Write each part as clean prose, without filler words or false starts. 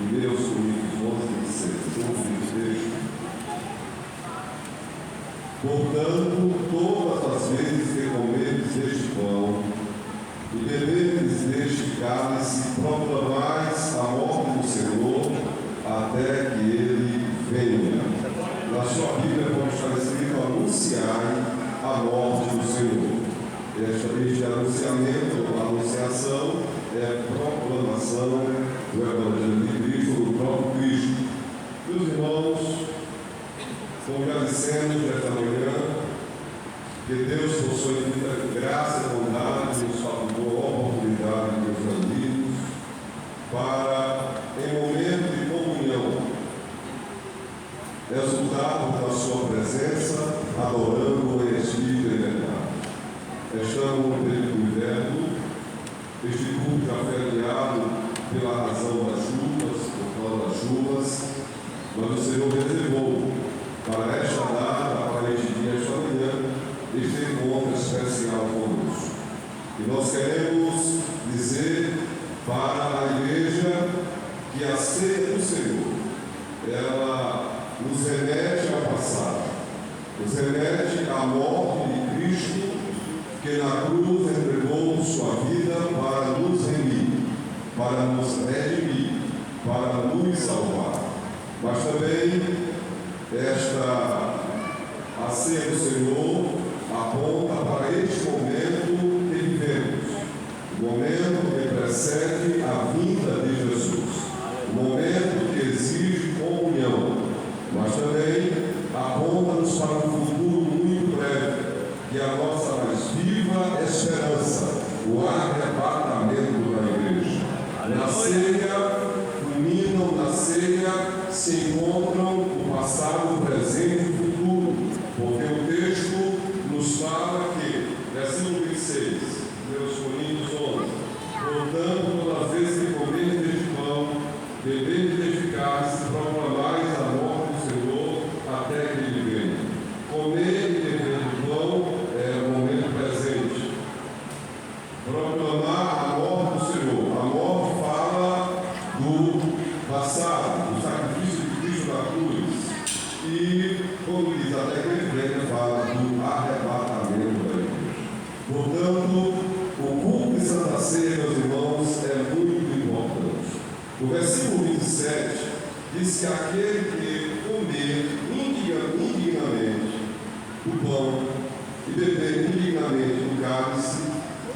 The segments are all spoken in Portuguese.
1 Coríntios 11, 26. Portanto, todas as vezes que comerdes deste pão e beberdes deste cálice, proclamais a morte do Senhor até que ele venha. Na sua Bíblia pode estar escrito: anunciai a morte do Senhor. Este anunciamento, a anunciação, é a proclamação do Evangelho de Cristo, do próprio Cristo. Meus irmãos, como já dissemos nesta manhã, que Deus, por sua infinita graça e bondade, nos facultou a oportunidade, meus amigos, para, em momento de comunhão, exultarmos da sua presença, adorando em espírito e verdade. Estamos no período do inverno, este culto já foi adiado pela razão das chuvas, por causa das chuvas, mas o Senhor reservou para esta data, para este dia, esta manhã, este encontro especial conosco. E nós queremos dizer para a igreja que a ceia do Senhor, ela nos remete ao passado, nos remete à morte de Cristo, que na cruz entregou sua vida para nos remir, para nos redimir, para nos salvar. Mas também a ceia do Senhor aponta para este momento que vivemos, o momento que precede a vinda de Jesus, o momento que exige comunhão, mas também aponta-nos para um futuro muito breve, que é a nossa mais viva esperança, o arrebatamento da igreja. Na ceia, culminam na ceia, se encontram o passado, o presente e o futuro, porque o texto nos fala que, versículo 26, 1 Coríntios 11, portanto, todas as vezes que comerdes deste pão, beberdes deste cálice, proclamais a morte do Senhor até que ele venha. Comer e beber do pão é o momento presente. Proclamar a morte do Senhor. A morte fala do passado, do sacrifício de Cristo na cruz. E, como diz, até que ele venha, fala do arrebatamento da igreja. Portanto, o culto de Santa Ceia, meus irmãos, é muito importante. O versículo 27 diz que aquele que comer indignamente o pão e beber indignamente o cálice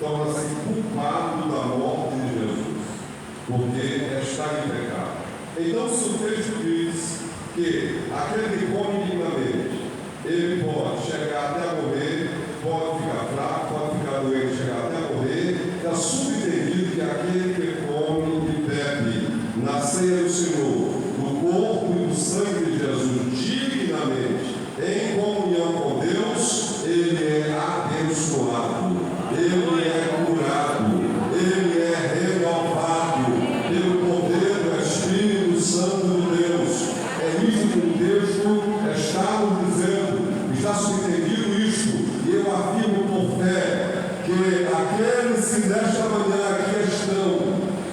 torna-se culpado da morte de Jesus, porque está em pecado. Então, se o texto diz que aquele que come indignamente, ele pode chegar até a morrer, pode ficar fraco, pode ficar doente, chegar até a morrer, está subentendido que aquele que come e bebe na ceia do Senhor, do corpo e do sangue de Jesus, dignamente, em comunhão com Deus, ele é abençoado, ele é curado, ele é renovado pelo poder do Espírito Santo de Deus. É isso que o texto está nos dizendo, está subentendido isto, e eu afirmo por fé que aqueles que nesta manhã aqui estão,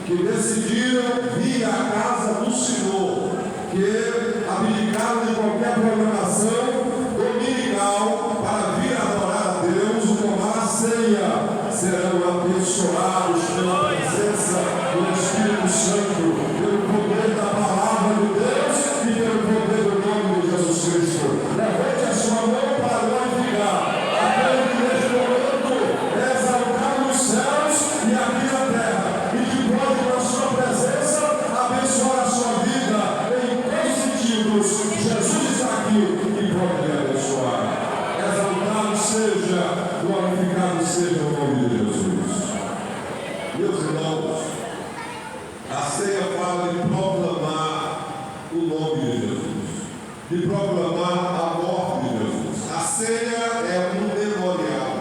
que decidiram vir à casa do Senhor, que abdicaram de qualquer programação dominical para vir adorar a Deus, tomar a ceia, serão abençoados pela presença do Espírito Santo, pelo poder da palavra de Deus e pelo poder do nome de Jesus Cristo. Levante a sua mão para glorificar aquele que neste momento é exaltado nos céus e aqui na terra, e que pode, na sua presença, abençoar a sua vida em todos os sentidos. Jesus está aqui e pode lhe abençoar. Exaltado seja, glorificado seja o nome de Jesus. Meus irmãos, a ceia fala de proclamar o nome de Jesus, de proclamar a morte de Jesus. A ceia é um memorial.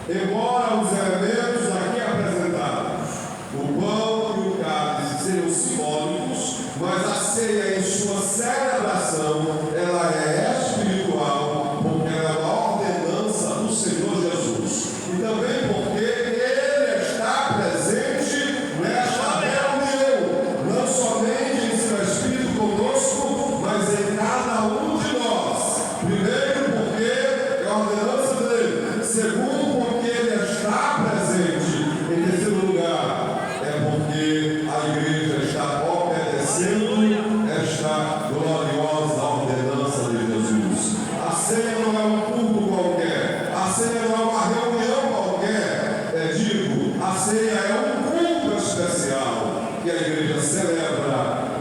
Embora os elementos aqui apresentados, o pão e o cálice, sejam simbólicos, mas a ceia em sua celebração, ela é espiritual, porque ela é uma ordenança do Senhor Jesus. E também porque Ele está presente nesta reunião, não somente em Segundo, porque Ele está presente. Em terceiro lugar, é porque a igreja está obedecendo esta gloriosa ordenança de Jesus. A ceia não é um culto qualquer, a ceia não é uma reunião qualquer, a ceia é um culto especial que a igreja celebra,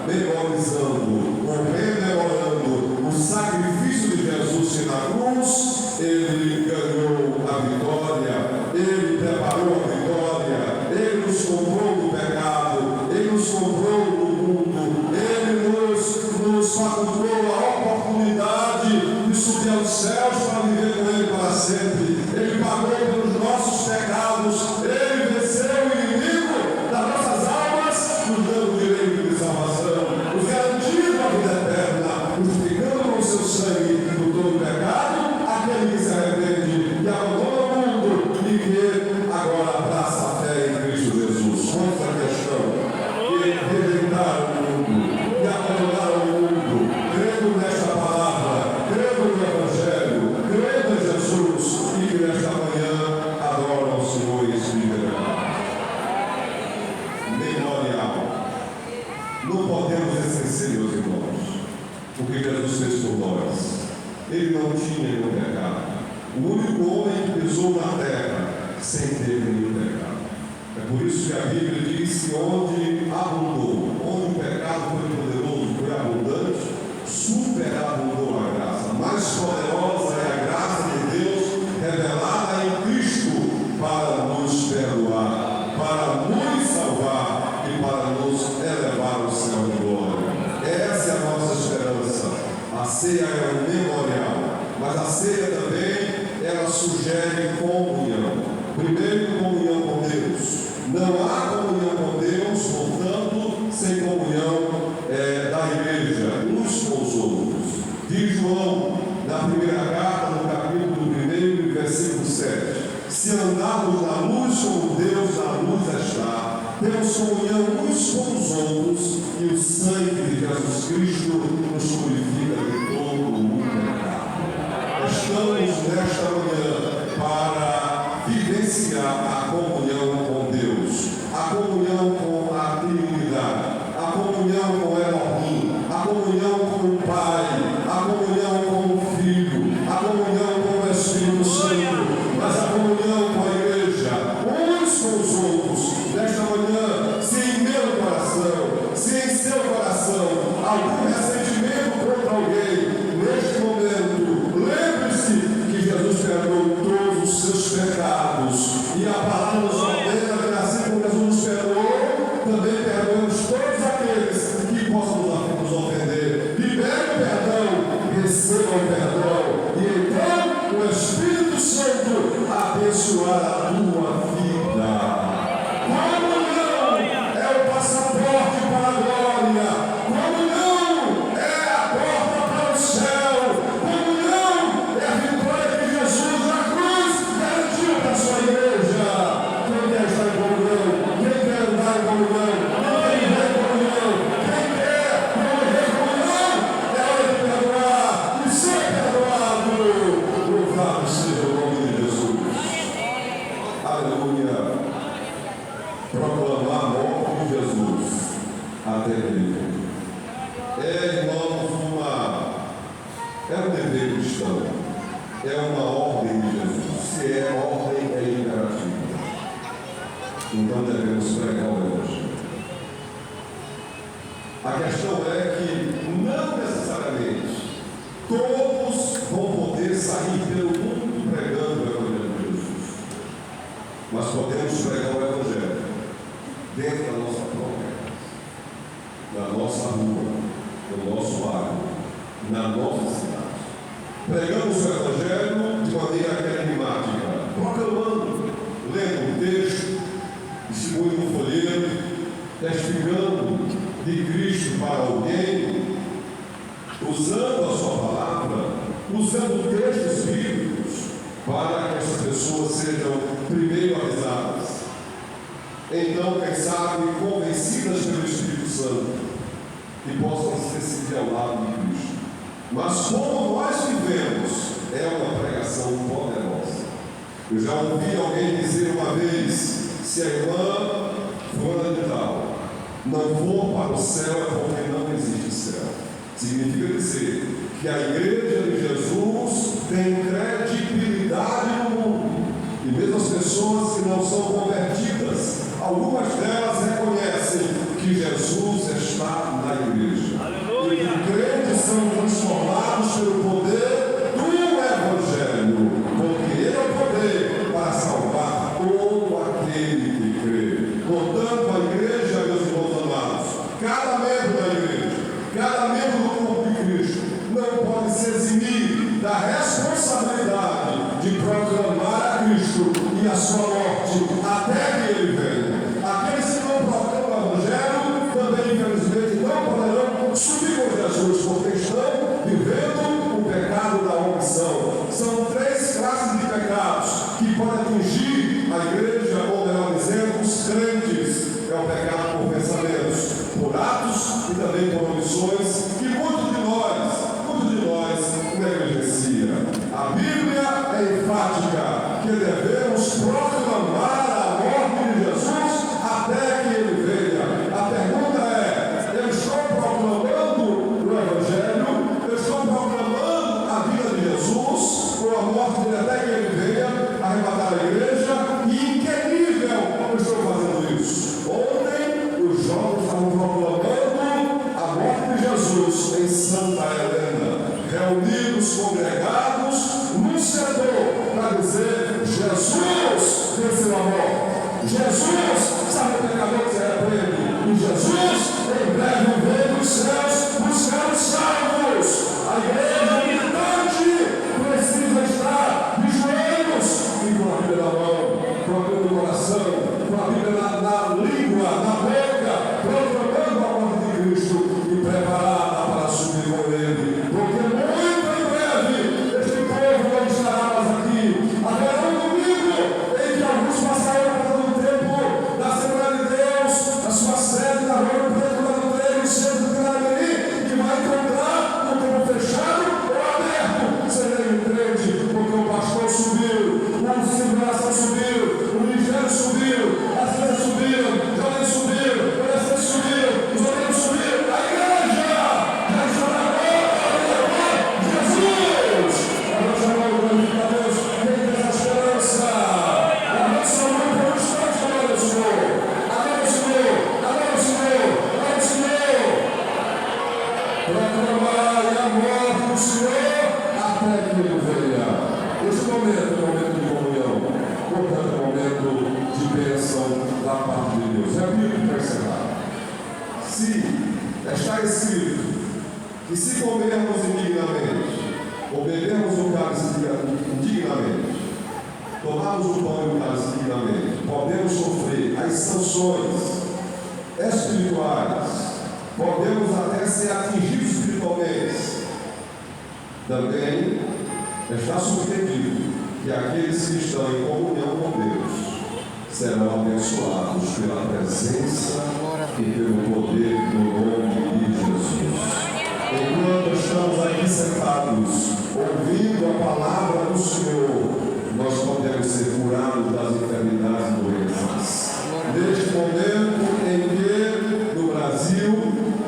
memorizando ou rememorando o sacrifício de Jesus que na cruz Ele ganhou a vitória, Ele preparou a vitória, Ele nos comprou do pecado, Ele nos comprou do mundo, Ele nos facultou a oportunidade de subir aos céus para viver com Ele para sempre. Ele pagou pelos nossos pecados, Ele venceu o inimigo das nossas almas, nos dando o direito de salvação, nos garantindo a vida eterna, justificando com o seu sangue do todo pecado aquele que se arrepende e abandona o mundo e que agora abraça a fé em Cristo Jesus. Contra a questão de rejeitar o mundo e abandonar o mundo, crendo nesta palavra, crendo no Evangelho, crendo em Jesus e que nesta manhã adoram o Senhor em espírito e verdade. Memorial. Não podemos esquecer, meus irmãos, o que Jesus fez por nós. Ele não tinha nenhum pecado. O único homem que pisou na terra sem ter nenhum pecado. É por isso que a Bíblia diz que onde abundou, onde o pecado foi poderoso, foi abundante, superabundou a graça. Mais poderosa é a graça de Deus revelada em Cristo para nos perdoar, para nos salvar e para nos elevar ao céu de glória. Essa é a nossa esperança. A ceia é um memorial, mas a ceia também ela sugere comunhão. Primeiro, comunhão com Deus. Não há comunhão com Deus, portanto, sem comunhão da igreja, uns com os outros. Diz João, na primeira carta, no capítulo 1, versículo 7. Se andarmos na luz como Deus na luz está, temos comunhão uns com os outros e o sangue de Jesus Cristo nos purifica de todo o pecado. Estamos nesta manhã para vivenciar a comunhão com Deus, a comunhão com a Trinidade, a comunhão com Elohim, a comunhão com o Pai, a comunhão com o Filho, a comunhão com o Espírito Santo, mas a comunhão com a igreja, uns com os outros. Nesta manhã, se em meu coração, se em seu coração, algum ressentimento contra alguém, neste momento, lembre-se que Jesus perdoou todos os seus pecados. E a palavra nos ordena que assim como Jesus nos perdoou, também perdoamos todos aqueles que possam nos ofender. Libere o perdão, receba o perdão. E então o Espírito Santo abençoará a tua vida. Comunhão é o passaporte para a glória. Comunhão é a porta para o céu. Comunhão é a vitória que Jesus na cruz garantiu para a sua igreja. Quem quer estar em comunhão? Quem quer andar em comunhão? Quem quer viver em comunhão? Quem quer promover comunhão? É hora de perdoar e ser perdoado. Louvado seja o nome de Jesus. Aleluia. Proclamar a morte de Jesus até ele. Irmãos, é um dever cristão, é uma ordem de Jesus. Se é ordem, é imperativa. Então devemos pregar o Evangelho. A questão é que não necessariamente todos vão poder sair pelo mundo pregando o Evangelho de Jesus, mas podemos pregar o Evangelho dentro da nossa própria casa, na nossa rua, no nosso bairro, na nossa cidade. Pregamos o Evangelho de maneira enigmática, proclamando, lendo o texto, distribuindo no folheto, testificando de Cristo para alguém, usando a sua palavra, usando textos bíblicos, para que essas pessoas sejam primeiro avisadas. Então, quem sabe, convencidas pelo Espírito Santo, que possam se decidir ao lado de Cristo. Mas como nós vivemos, é uma pregação poderosa. Eu já ouvi alguém dizer uma vez: se a irmã fulana de tal não for para o céu, é porque não existe céu. Significa dizer que a igreja de Jesus tem credibilidade no mundo. E mesmo as pessoas que não são convertidas, algumas delas reconhecem que Jesus está na igreja. Aleluia. E os crentes são transformados pelo poder do Evangelho, porque ele é o poder para salvar todo aquele que crê. Portanto, a igreja, meus irmãos amados, cada membro da igreja, cada membro do corpo de Cristo, não pode se eximir da responsabilidade de proclamar a Cristo e a sua morte até que ele venha. Aqueles que não proclamam o Evangelho também, infelizmente, não poderão subir com Jesus, porque estão vivendo o pecado da omissão. São 3 classes de pecados que podem atingir a igreja, ou melhor dizendo, os crentes. É o pecado por pensamentos, por atos e também por omissões, que muitos de nós negligencia. A Bíblia é enfática que devemos proclamar a morte de Jesus até que ele venha. A pergunta é: eu estou proclamando o Evangelho? Eu estou proclamando a vida de Jesus ou a morte dele até que ele venha arrebatar a igreja? E em que nível eu estou fazendo isso? Ontem os jovens estavam proclamando a morte de Jesus em Santa Helena, reunidos, congregados, num setor, para dizer: Jesus venceu a morte, Jesus sabe o pecador que se arrepende, e Jesus em breve vem dos céus buscar os salvos. A igreja militante precisa estar de joelhos e com a Bíblia na mão, com a Bíblia no coração, com a Bíblia na língua, na boca, proclamando a morte de Cristo e preparada para subir com ele, porque muito em breve este povo não estará mais aqui. Haverá um domingo em que alguns passarão pelo tempo da Assembleia de Deus, a sua sede na Rua do Preto, lá no Treino, centro do Carabini, que vai encontrar um tempo fechado ou aberto. Serei um crente, porque o pastor subiu, o segurança subiu, o ministério subiu, as crianças subiram, os jovens subiram, os adolescentes subiram, os obreiros subiram, a igreja já está na porta de Jesus. Agora chamamos o glorificar a Deus, quem tem essa esperança? Amém, Senhor, por um instante, glória ao Senhor. Amém, Senhor, amém, Senhor, amém, Senhor. Proclamai a morte do Senhor até que ele venha. Este momento é um momento de comunhão, portanto é um momento de bênção da parte de Deus. É a Bíblia para encerrar. Se está escrito que se comermos indignamente, ou bebermos o cálice indignamente, tomarmos o pão e o cálice indignamente, podemos sofrer as sanções espirituais, podemos até ser atingidos espiritualmente. Também está subentendido que aqueles que estão em comunhão com Deus serão abençoados pela presença e pelo poder do nome de Jesus. Enquanto estamos aqui sentados, ouvindo a palavra do Senhor, nós podemos ser curados das enfermidades e doenças. Neste momento em que, no Brasil,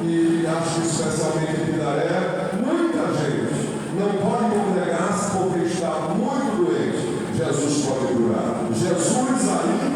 e acho que especialmente em Pindaré, muita gente não pode congregar-se porque está muito doente. Jesus pode curar. Jesus ainda